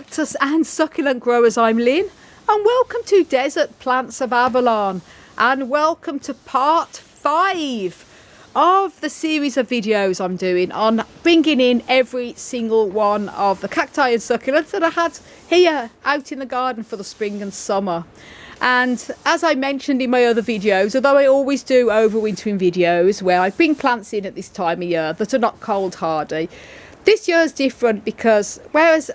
cactus and succulent growers, I'm Lynn, and welcome to Desert Plants of Avalon, and welcome to part 5 of the series of videos I'm doing on bringing in every single one of the cacti and succulents that I had here out in the garden for the spring and summer. And as I mentioned in my other videos, although I always do overwintering videos where I bring plants in at this time of year that are not cold hardy, this year is different because whereas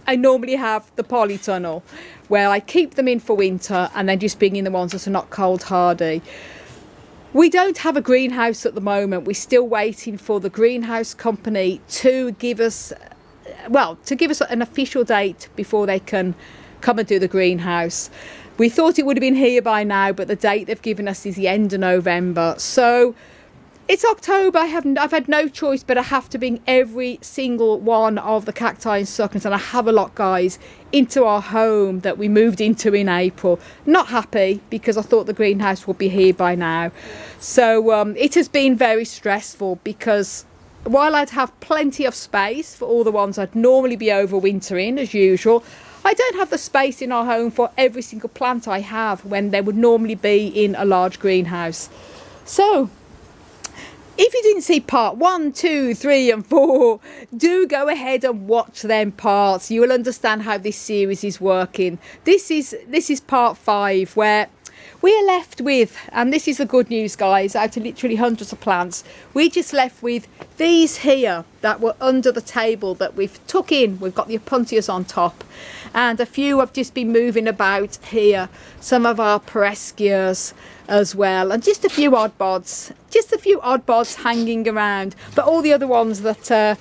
I normally have the polytunnel where I keep them in for winter and then just bring in the ones that are not cold hardy, we don't have a greenhouse at the moment. We're still waiting for the greenhouse company to give us, an official date before they can come and do the greenhouse. We thought it would have been here by now, but the date they've given us is the end of November. So it's October. I've had no choice, but I have to bring every single one of the cacti and succulents, and I have a lot, guys, into our home that we moved into in April. Not happy because I thought the greenhouse would be here by now. So it has been very stressful because while I'd have plenty of space for all the ones I'd normally be overwintering as usual, I don't have the space in our home for every single plant I have when they would normally be in a large greenhouse. So if you didn't see part 1, 2, 3 and 4, do go ahead and watch them parts. You will understand how this series is working. This is part 5 where we are left with, and this is the good news, guys, out of literally hundreds of plants, we just left with these here that were under the table that we've took in. We've got the opuntias on top, and a few have just been moving about here. Some of our perescias as well, and just a few odd bods hanging around. But all the other ones that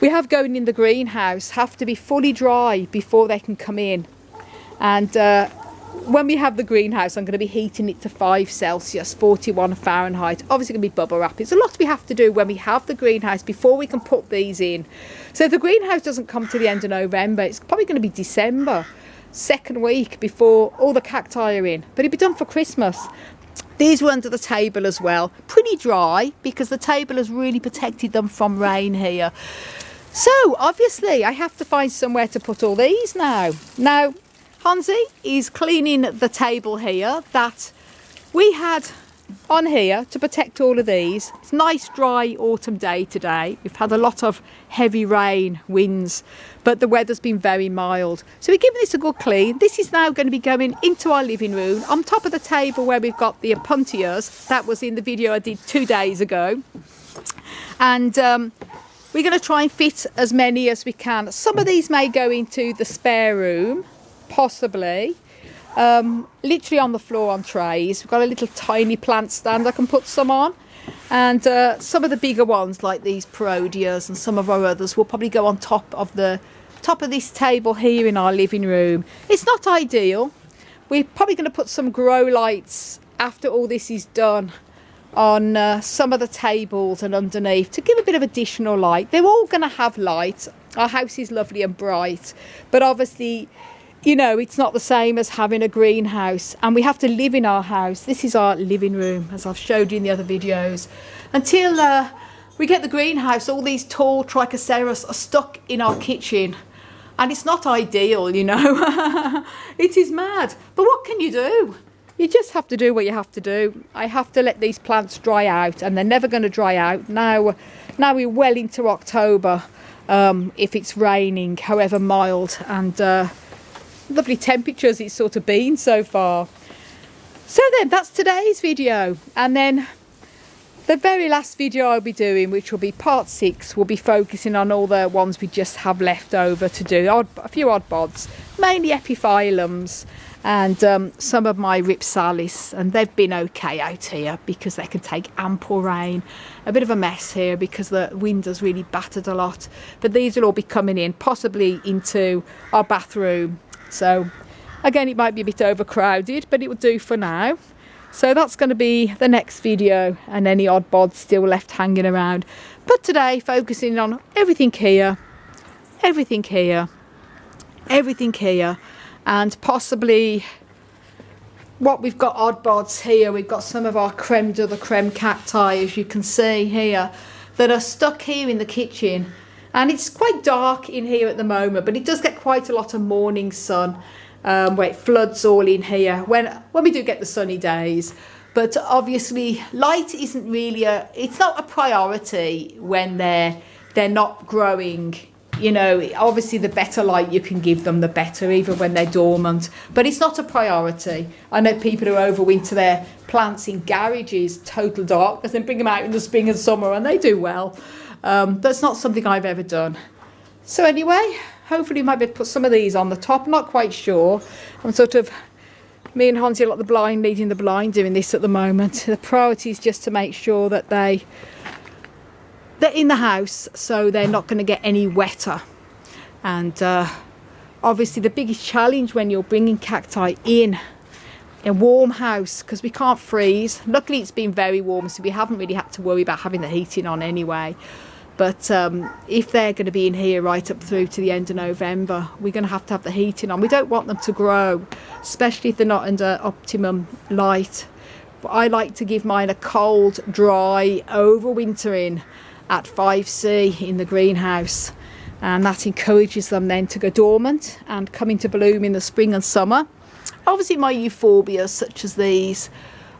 we have going in the greenhouse have to be fully dry before they can come in. And when we have the greenhouse, I'm going to be heating it to 5 Celsius, 41 Fahrenheit. Obviously going to be bubble wrap. It's a lot we have to do when we have the greenhouse before we can put these in. So if the greenhouse doesn't come to the end of November, it's probably going to be December, second week before all the cacti are in. But it'll be done for Christmas. These were under the table as well. Pretty dry because the table has really protected them from rain here. So obviously I have to find somewhere to put all these now. Now, Hansi is cleaning the table here that we had on here to protect all of these. It's a nice dry autumn day today. We've had a lot of heavy rain, winds, but the weather's been very mild. So we're giving this a good clean. This is now going to be going into our living room on top of the table where we've got the opuntias. That was in the video I did 2 days ago. And we're going to try and fit as many as we can. Some of these may go into the spare room, possibly. Literally on the floor on trays. We've got a little tiny plant stand I can put some on, and some of the bigger ones like these parodias and some of our others will probably go on top of this table here in our living room. It's not ideal. We're probably going to put some grow lights after all this is done on some of the tables and underneath to give a bit of additional light. They're all going to have light. Our house is lovely and bright, but obviously, you know, it's not the same as having a greenhouse, and we have to live in our house. This is our living room, as I've showed you in the other videos. Until we get the greenhouse, all these tall trichoceras are stuck in our kitchen, and it's not ideal, you know. It is mad, but what can you do? You just have to do what you have to do. I have to let these plants dry out, and they're never going to dry out. Now we're well into October, if it's raining, however mild, and lovely temperatures it's sort of been so far. So then that's today's video, and then the very last video I'll be doing, which will be part 6, will be focusing on all the ones we just have left over to do. A few odd bods, mainly epiphyllums, and some of my ripsalis, and they've been okay out here because they can take ample rain. A bit of a mess here because the wind has really battered a lot, but these will all be coming in, possibly into our bathroom. So again, it might be a bit overcrowded, but it will do for now. So that's going to be the next video, and any odd bods still left hanging around. But today, focusing on everything here, everything here, everything here, and possibly what we've got odd bods here. We've got some of our creme de la creme cacti, as you can see here, that are stuck here in the kitchen. And it's quite dark in here at the moment, but it does get quite a lot of morning sun, where it floods all in here when we do get the sunny days. But obviously light isn't really it's not a priority when they're not growing. You know, obviously the better light you can give them, the better, even when they're dormant. But it's not a priority. I know people who overwinter their plants in garages, total darkness, and bring them out in the spring and summer, and they do well. But it's not something I've ever done. So anyway, hopefully we might be able to put some of these on the top. I'm not quite sure. I'm sort of, me and Hansi are like the blind leading the blind doing this at the moment. The priority is just to make sure that they're in the house, so they're not going to get any wetter. And obviously the biggest challenge when you're bringing cacti in a warm house, because we can't freeze. Luckily it's been very warm, so we haven't really had to worry about having the heating on anyway. But if they're going to be in here right up through to the end of November, we're going to have the heating on. We don't want them to grow, especially if they're not under optimum light. But I like to give mine a cold, dry, overwintering at 5C in the greenhouse. And that encourages them then to go dormant and come into bloom in the spring and summer. Obviously my euphorbias, such as these,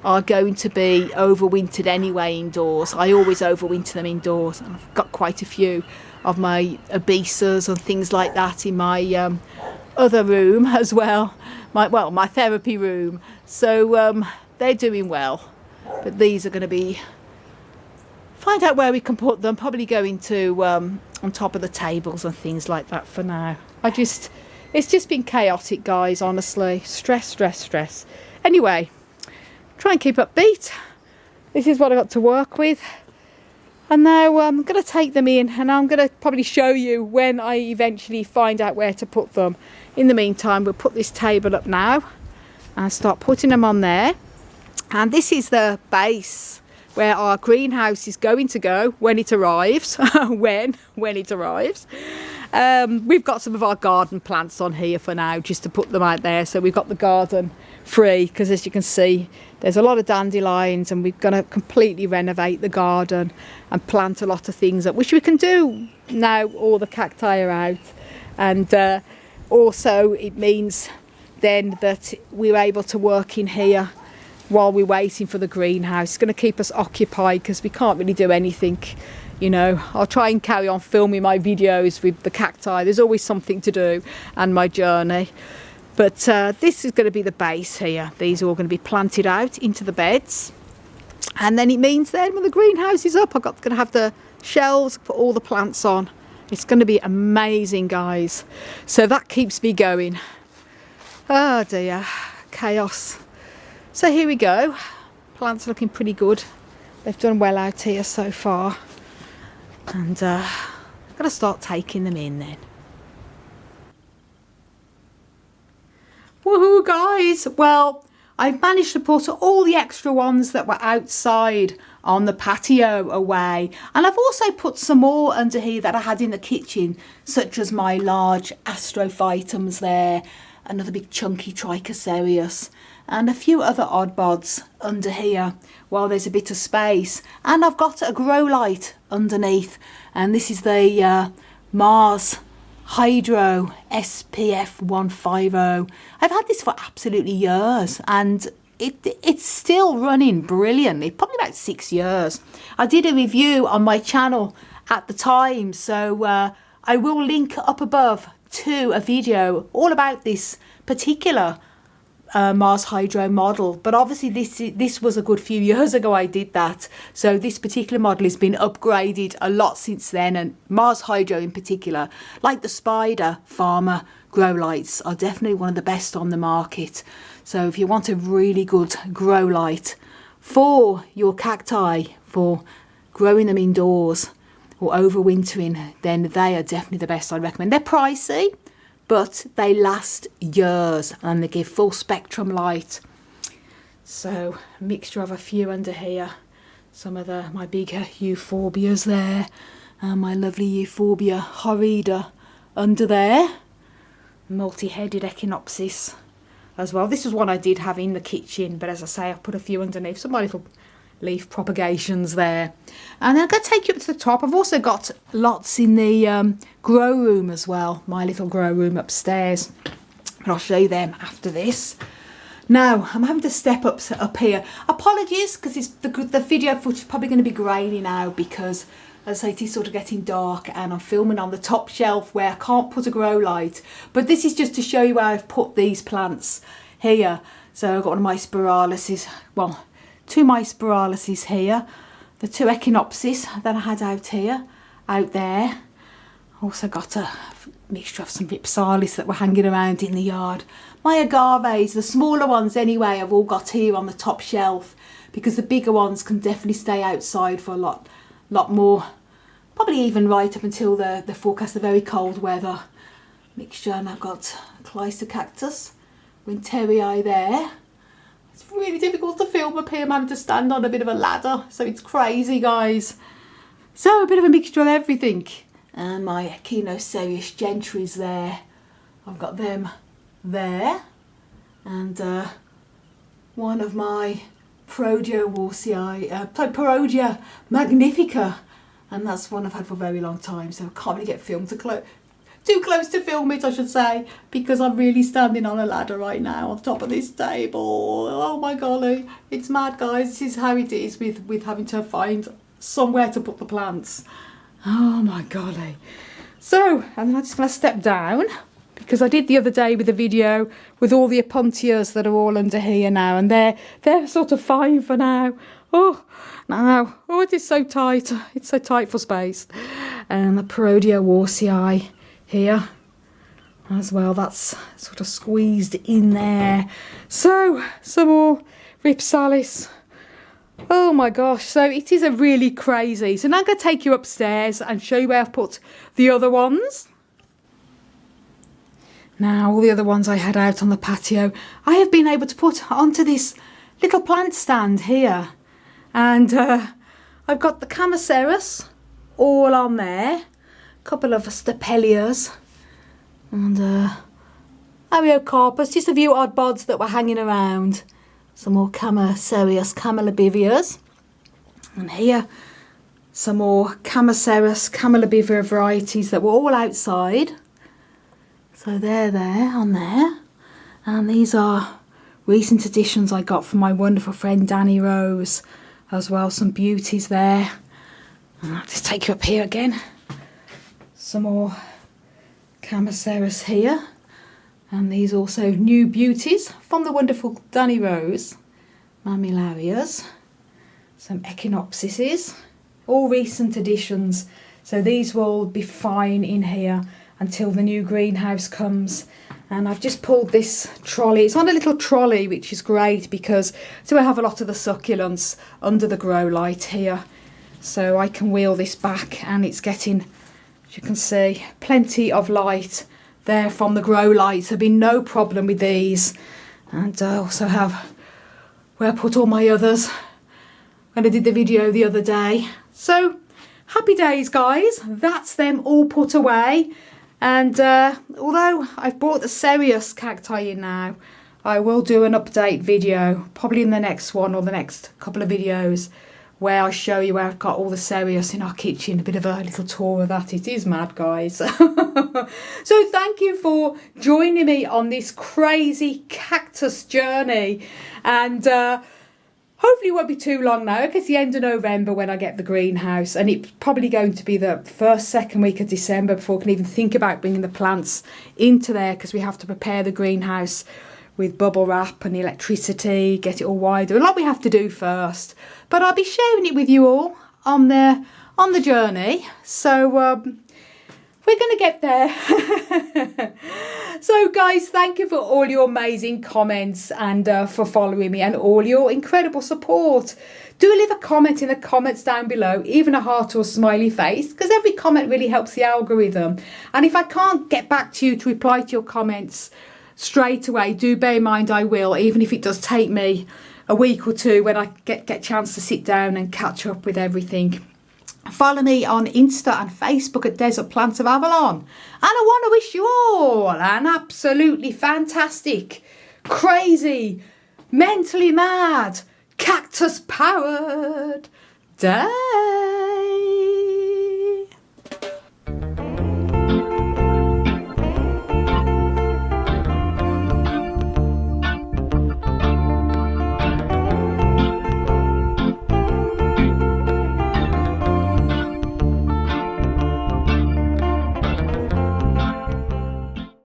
are going to be overwintered anyway indoors. I always overwinter them indoors, and I've got quite a few of my obesas and things like that in my other room as well, my therapy room. So they're doing well, but these are going to be, find out where we can put them, probably go into on top of the tables and things like that for now. It's just been chaotic, guys, honestly. Stress. Anyway, try and keep upbeat. This is what I got to work with. And now I'm going to take them in, and I'm going to probably show you when I eventually find out where to put them. In the meantime, we'll put this table up now and start putting them on there. And this is the base where our greenhouse is going to go when it arrives. when it arrives. We've got some of our garden plants on here for now, just to put them out there. So we've got the garden free, because as you can see, there's a lot of dandelions, and we're going to completely renovate the garden and plant a lot of things up, which we can do now all the cacti are out. And also it means then that we're able to work in here while we're waiting for the greenhouse. It's going to keep us occupied, because we can't really do anything. You know, I'll try and carry on filming my videos with the cacti. There's always something to do, and my journey. But this is going to be the base here. These are all going to be planted out into the beds. And then it means then when the greenhouse is up, I'm going to have the shelves, put all the plants on. It's going to be amazing, guys. So that keeps me going. Oh dear, chaos. So here we go. Plants are looking pretty good. They've done well out here so far. And I've got to start taking them in then. Woohoo, guys! Well, I've managed to put all the extra ones that were outside on the patio away. And I've also put some more under here that I had in the kitchen, such as my large astrophytums there, another big chunky trichocereus, and a few other odd bods under here while there's a bit of space. And I've got a grow light underneath, and this is the Mars Hydro SPF 150. I've had this for absolutely years, and it's still running brilliantly, probably about 6 years. I did a review on my channel at the time, so I will link up above to a video all about this particular Mars Hydro model. But obviously this was a good few years ago I did that, so this particular model has been upgraded a lot since then. And Mars Hydro in particular, like the Spider Farmer grow lights, are definitely one of the best on the market. So if you want a really good grow light for your cacti, for growing them indoors or overwintering, then they are definitely the best I'd recommend. They're pricey, but they last years and they give full spectrum light. So a mixture of a few under here, some of my bigger euphorbias there, and my lovely euphorbia horrida under there, multi-headed echinopsis as well. This was one I did have in the kitchen, but as I say, I've put a few underneath. Some of my little leaf propagations there. And I'm going to take you up to the top. I've also got lots in the grow room as well, my little grow room upstairs. But I'll show you them after this. Now, I'm having to step up here. Apologies, because the video footage is probably going to be grainy now because, as I say, it is sort of getting dark and I'm filming on the top shelf where I can't put a grow light. But this is just to show you how I've put these plants here. So I've got one of my spiraluses, well, 2 my spiraluses here. The 2 echinopsis that I had out there. Also got a mixture of some ripsalis that were hanging around in the yard. My agaves, the smaller ones anyway, I've all got here on the top shelf because the bigger ones can definitely stay outside for a lot more, probably even right up until the forecast of very cold weather mixture. And I've got clyster cactus, winterii there. It's really difficult to film up here. I'm having to stand on a bit of a ladder, so it's crazy, guys. So a bit of a mixture of everything. And my Echinocereus gentries there. I've got them there. And one of my Perodia magnifica. And that's one I've had for a very long time, so I can't really get filmed too close to film it, I should say, because I'm really standing on a ladder right now on top of this table. Oh my golly, it's mad, guys. This is how it is with having to find somewhere to put the plants. Oh my golly. So, and I'm just going to step down because I did the other day with a video with all the opuntias that are all under here now, and they're sort of fine for now. Oh, now, oh, it is so tight. It's so tight for space. And the Perodia warsii here as well, that's sort of squeezed in there. So some more ripsalis. Oh my gosh, so it is a really crazy. So now I'm going to take you upstairs and show you where I've put the other ones. Now all the other ones I had out on the patio I have been able to put onto this little plant stand here. And I've got the Camaceras all on there. Couple of stapelias and Ariocarpus, just a few odd bods that were hanging around. Some more Camacereus camelobivia, and here some more Camacereus camelobivia varieties that were all outside. So they're there on there, and these are recent additions I got from my wonderful friend Danny Rose as well. Some beauties there. And I'll just take you up here again. Some more Camacereus here, and these also new beauties from the wonderful Danny Rose. Mammillarias, some Echinopsises, all recent additions, so these will be fine in here until the new greenhouse comes. And I've just pulled this trolley. It's on a little trolley, which is great because I have a lot of the succulents under the grow light here, so I can wheel this back and it's getting, as you can see, plenty of light there from the grow lights. There've been no problem with these. And I also have where I put all my others when I did the video the other day. So happy days, guys. That's them all put away. And although I've brought the Cereus cacti in now, I will do an update video probably in the next one or the next couple of videos where I show you where I've got all the Cereus in our kitchen. A bit of a little tour of that. It is mad, guys. So thank you for joining me on this crazy cactus journey. And hopefully it won't be too long now. It's the end of November when I get the greenhouse. And it's probably going to be the second week of December before I can even think about bringing the plants into there, because we have to prepare the greenhouse with bubble wrap and electricity, get it all wider. A lot we have to do first. But I'll be sharing it with you all on the journey. So we're going to get there. So guys, thank you for all your amazing comments and for following me and all your incredible support. Do leave a comment in the comments down below, even a heart or a smiley face, because every comment really helps the algorithm. And if I can't get back to you to reply to your comments straight away, do bear in mind I will, even if it does take me a week or two when I get a chance to sit down and catch up with everything. Follow me on Insta and Facebook at Desert Plants of Avalon. And I want to wish you all an absolutely fantastic, crazy, mentally mad cactus cactus powered Des.